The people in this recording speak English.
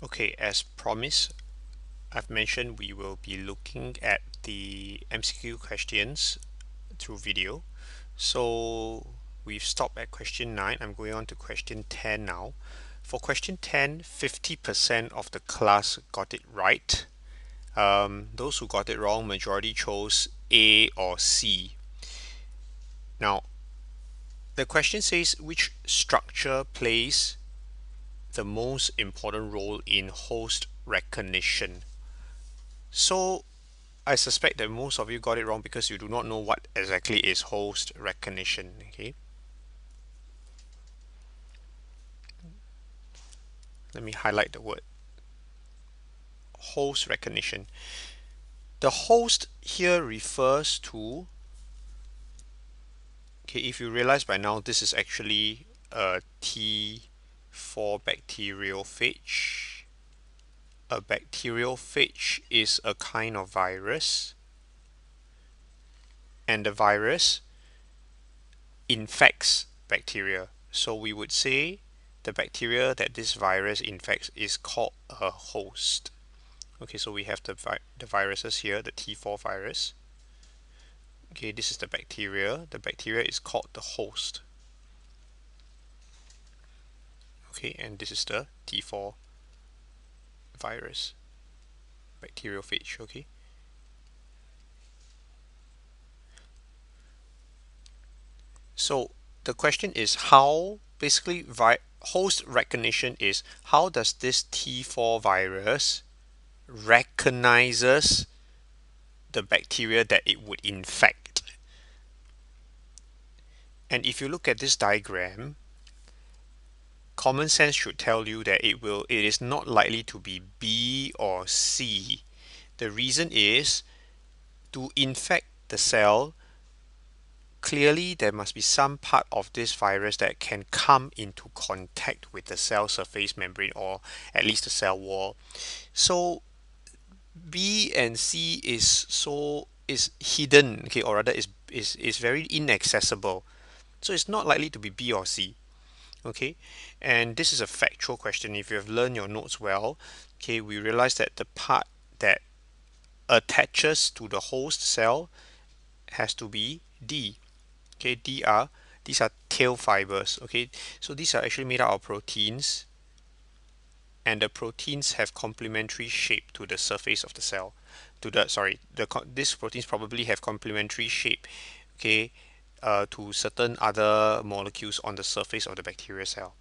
Okay, as promised, I've mentioned we will be looking at the MCQ questions through video. So we've stopped at question 9. I'm going on to question 10 now. For question 10, 50% of the class got it right. Those who got it wrong, majority chose A or C. Now, the question says which structure plays the most important role in host recognition. So I suspect that most of you got it wrong because you do not know what exactly is host recognition. Okay, let me highlight the word host recognition. The host here refers to, okay, if you realize by now, this is actually a T4 bacteriophage. A bacteriophage is a kind of virus, and the virus infects bacteria. So we would say the bacteria that this virus infects is called a host. Okay, so we have the viruses here, the T4 virus. Okay, this is the bacteria. The bacteria is called the host. Okay, and this is the T4 virus, bacteriophage. Okay, so the question is how, basically, host recognition is how does this T4 virus recognizes the bacteria that it would infect. And if you look at this diagram, common sense should tell you that it is not likely to be B or C. The reason is, to infect the cell, clearly there must be some part of this virus that can come into contact with the cell surface membrane, or at least the cell wall. So B and C is hidden, okay, or rather is very inaccessible. So it's not likely to be B or C. Okay, and this is a factual question. If you have learned your notes well, okay, we realize that the part that attaches to the host cell has to be D. Okay, these are tail fibers. Okay, so these are actually made out of proteins, and the proteins have complementary shape to the surface of the cell. These proteins probably have complementary shape, okay, to certain other molecules on the surface of the bacterial cell.